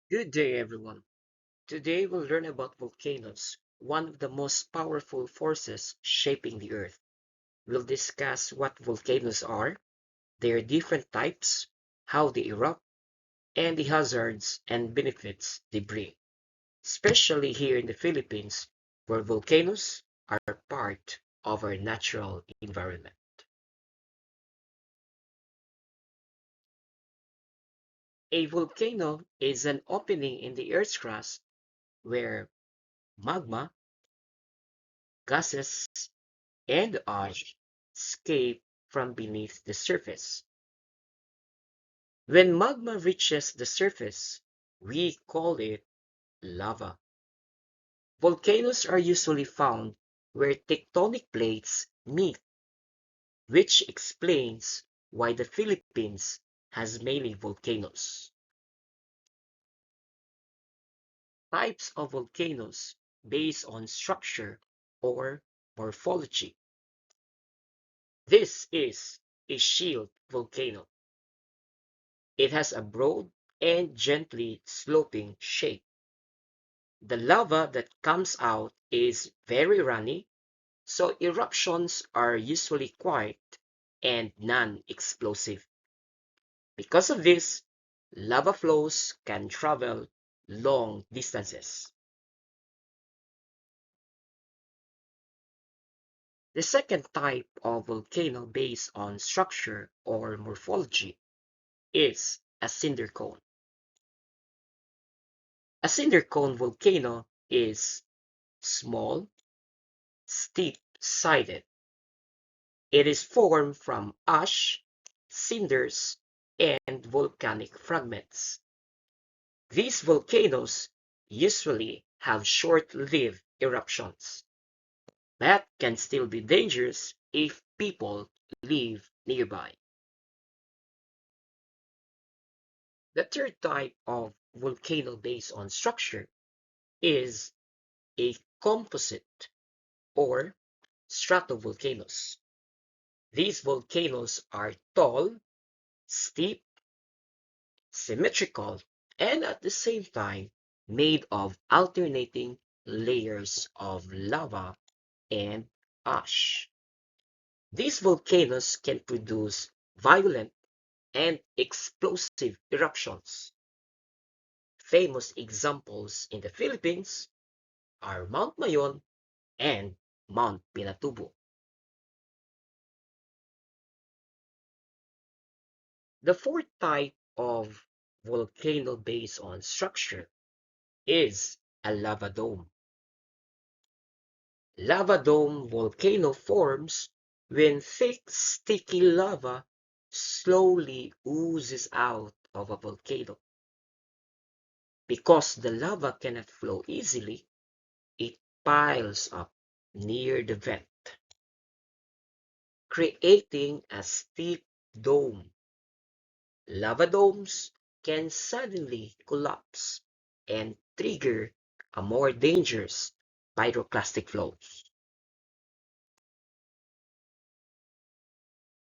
Good day, everyone. Today we'll learn about volcanoes, one of the most powerful forces shaping the Earth. We'll discuss what volcanoes are, their different types, how they erupt, and the hazards and benefits they bring, especially here in the Philippines, where volcanoes are part of our natural environment. A volcano is an opening in the Earth's crust where magma, gases, and ash escape from beneath the surface. When magma reaches the surface, we call it lava. Volcanoes are usually found where tectonic plates meet, which explains why the Philippines has many volcanoes. Types of volcanoes based on structure or morphology. This is a shield volcano. It has a broad and gently sloping shape. The lava that comes out is very runny, so eruptions are usually quiet and non-explosive. Because of this, lava flows can travel long distances. The second type of volcano based on structure or morphology is a cinder cone. A cinder cone volcano is small, steep-sided. It is formed from ash, cinders, and volcanic fragments. These volcanoes usually have short-lived eruptions, but can still be dangerous if people live nearby. The third type of volcano based on structure is a composite or stratovolcanoes. These volcanoes are tall, steep, symmetrical, and at the same time made of alternating layers of lava and ash. These volcanoes can produce violent and explosive eruptions. Famous examples in the Philippines are Mount Mayon and Mount Pinatubo. The fourth type of volcano based on structure is a lava dome. Lava dome volcano forms when thick, sticky lava slowly oozes out of a volcano. Because the lava cannot flow easily, it piles up near the vent, creating a steep dome. Lava domes can suddenly collapse and trigger a more dangerous pyroclastic flows.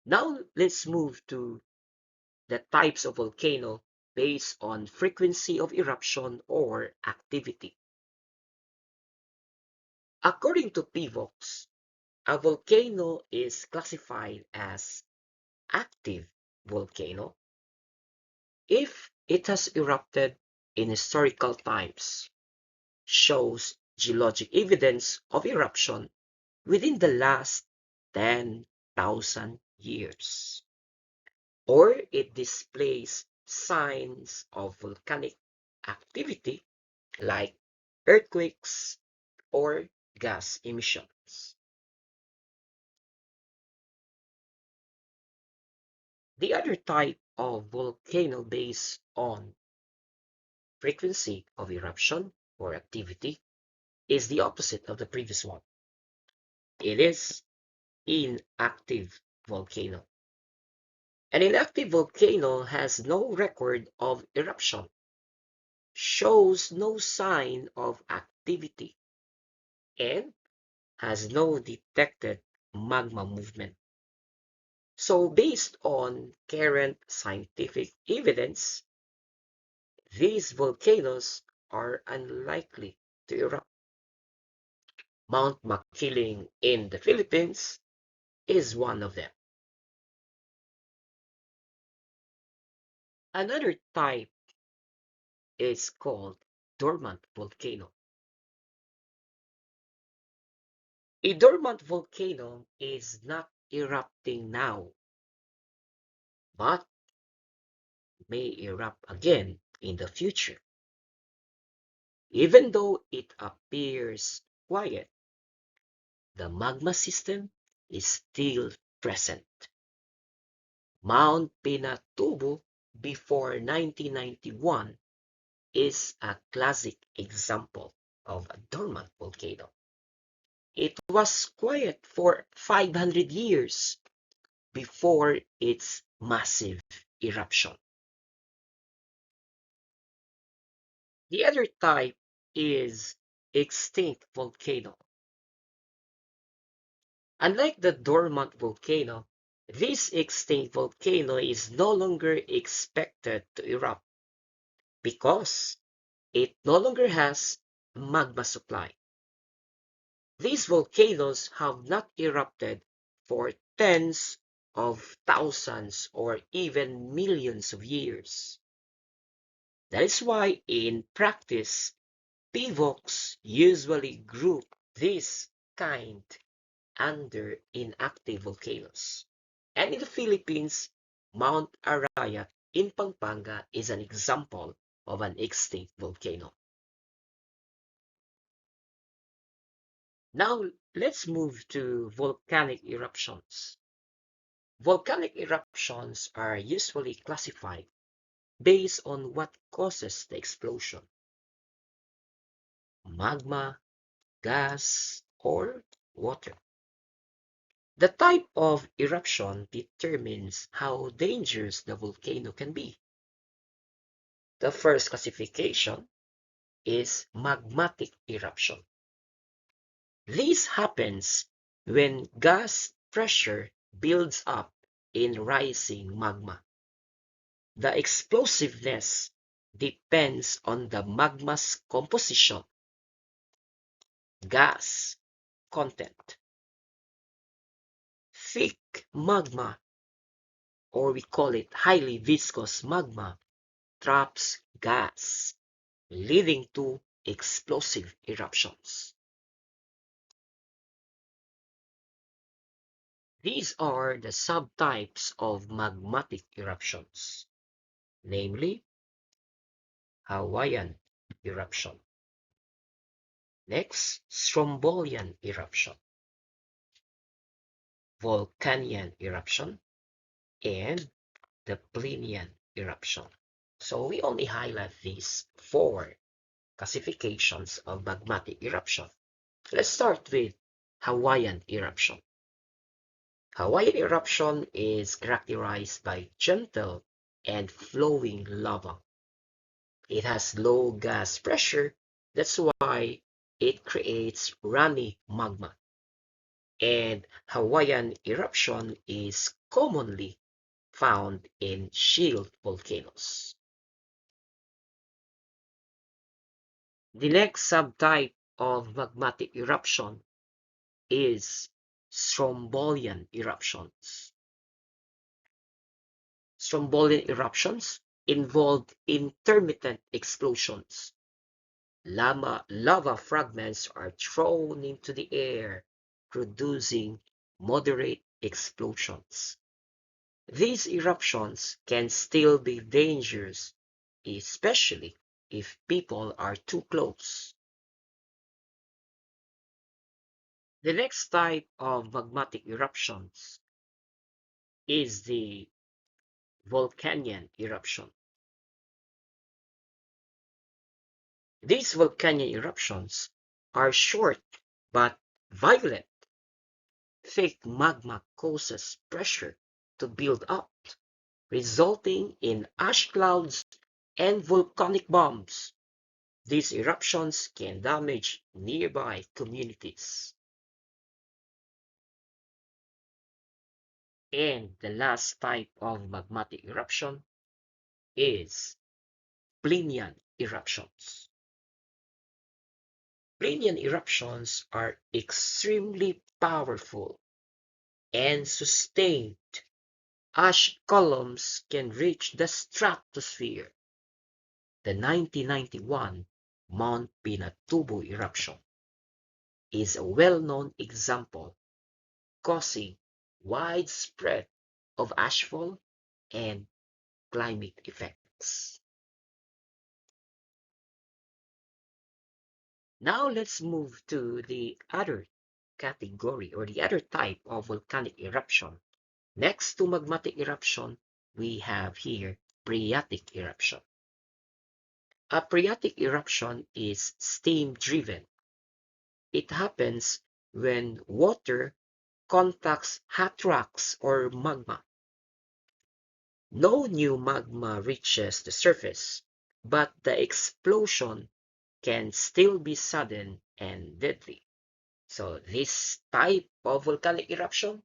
Now let's move to the types of volcano based on frequency of eruption or activity. According to PVOX, a volcano is classified as active volcano if it has erupted in historical times, shows geologic evidence of eruption within the last 10,000 years, or it displays signs of volcanic activity like earthquakes or gas emissions. The other type of volcano based on frequency of eruption or activity is the opposite of the previous one. It is inactive volcano. An inactive volcano has no record of eruption, shows no sign of activity, and has no detected magma movement. So based on current scientific evidence, these volcanoes are unlikely to erupt. Mount Makiling in the Philippines is one of them. Another type is called dormant volcano. A dormant volcano is not erupting now, but may erupt again in the future. Even though it appears quiet, the magma system is still present. Mount Pinatubo before 1991 is a classic example of a dormant volcano. It was quiet for 500 years before its massive eruption. The other type is extinct volcano. Unlike the dormant volcano, this extinct volcano is no longer expected to erupt because it no longer has magma supply. These volcanoes have not erupted for tens of thousands or even millions of years. That is why in practice, PIVOCs usually group this kind under inactive volcanoes. And in the Philippines, Mount Arayat in Pampanga is an example of an extinct volcano. Now, let's move to volcanic eruptions. Volcanic eruptions are usually classified based on what causes the explosion: magma, gas, or water. The type of eruption determines how dangerous the volcano can be. The first classification is magmatic eruption. This happens when gas pressure builds up in rising magma. The explosiveness depends on the magma's composition, gas content. Thick magma, or we call it highly viscous magma, traps gas, leading to explosive eruptions. These are the subtypes of magmatic eruptions, namely Hawaiian eruption. Next, Strombolian eruption, Vulcanian eruption, and the Plinian eruption. So we only highlight these four classifications of magmatic eruption. Let's start with Hawaiian eruption. Hawaiian eruption is characterized by gentle and flowing lava. It has low gas pressure, that's why it creates runny magma. And Hawaiian eruption is commonly found in shield volcanoes. The next subtype of magmatic eruption is Strombolian eruptions. Strombolian eruptions involve intermittent explosions. Lava fragments are thrown into the air, producing moderate explosions. These eruptions can still be dangerous, especially if people are too close. The next type of magmatic eruptions is the Vulcanian eruption. These volcanic eruptions are short but violent. Thick magma causes pressure to build up, resulting in ash clouds and volcanic bombs. These eruptions can damage nearby communities. And the last type of magmatic eruption is Plinian eruptions. Plinian eruptions are extremely powerful and sustained. Ash columns can reach the stratosphere. The 1991 Mount Pinatubo eruption is a well-known example, causing widespread of ashfall and climate effects. Now let's move to the other category or the other type of volcanic eruption. Next to magmatic eruption, we have here phreatic eruption. A phreatic eruption is steam-driven. It happens when water contacts hot rocks or magma. No new magma reaches the surface, but the explosion can still be sudden and deadly. So this type of volcanic eruption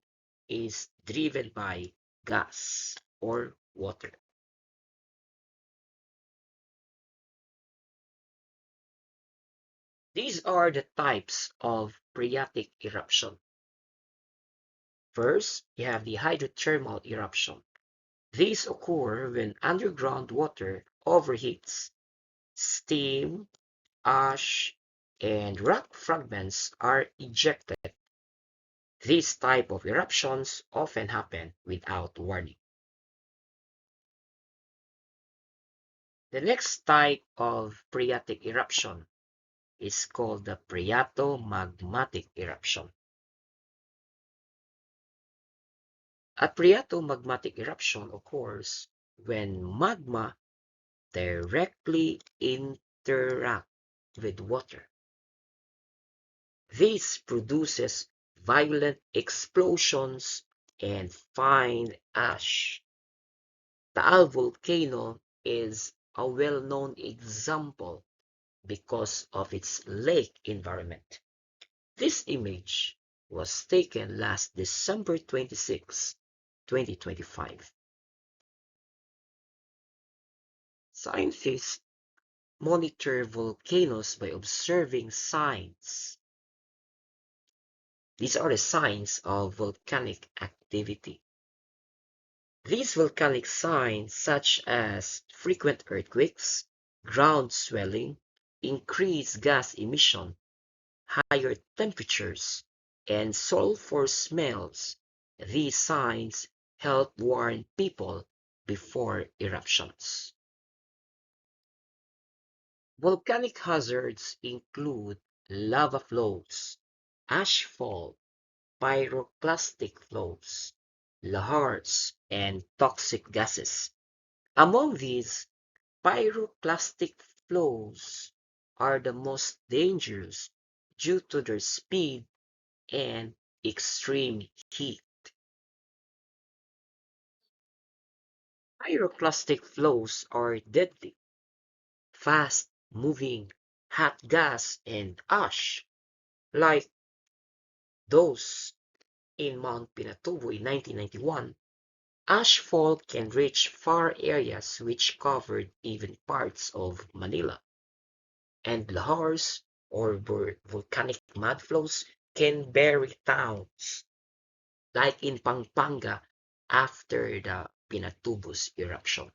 is driven by gas or water. These are the types of phreatic eruption. First, you have the hydrothermal eruption. These occur when underground water overheats. Steam, ash, and rock fragments are ejected. These type of eruptions often happen without warning. The next type of phreatic eruption is called the phreatomagmatic eruption. A phreatomagmatic eruption occurs when magma directly interacts with water. This produces violent explosions and fine ash. Taal volcano is a well-known example because of its lake environment. This image was taken last December 26, 2025. Scientists monitor volcanoes by observing signs. These are the signs of volcanic activity. These volcanic signs, such as frequent earthquakes, ground swelling, increased gas emission, higher temperatures, and sulfur smells, these signs help warn people before eruptions. Volcanic hazards include lava flows, ashfall, pyroclastic flows, lahars, and toxic gases. Among these, pyroclastic flows are the most dangerous due to their speed and extreme heat. Pyroclastic flows are deadly, fast-moving hot gas and ash, like those in Mount Pinatubo in 1991. Ashfall can reach far areas which covered even parts of Manila, and lahars or volcanic mudflows can bury towns, like in Pampanga after the Pinatubo's eruption.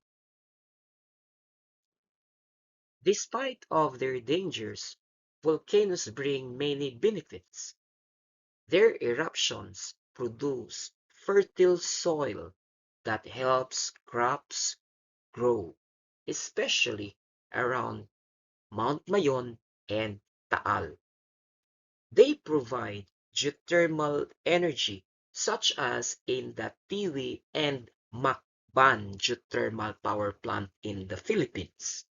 Despite of their dangers, volcanoes bring many benefits. Their eruptions produce fertile soil that helps crops grow, especially around Mount Mayon and Taal. They provide geothermal energy, such as in the Tiwi and Macban geothermal power plant in the Philippines.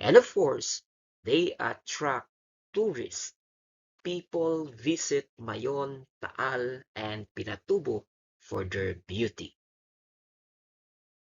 And of course, they attract tourists. People visit Mayon, Taal, and Pinatubo for their beauty.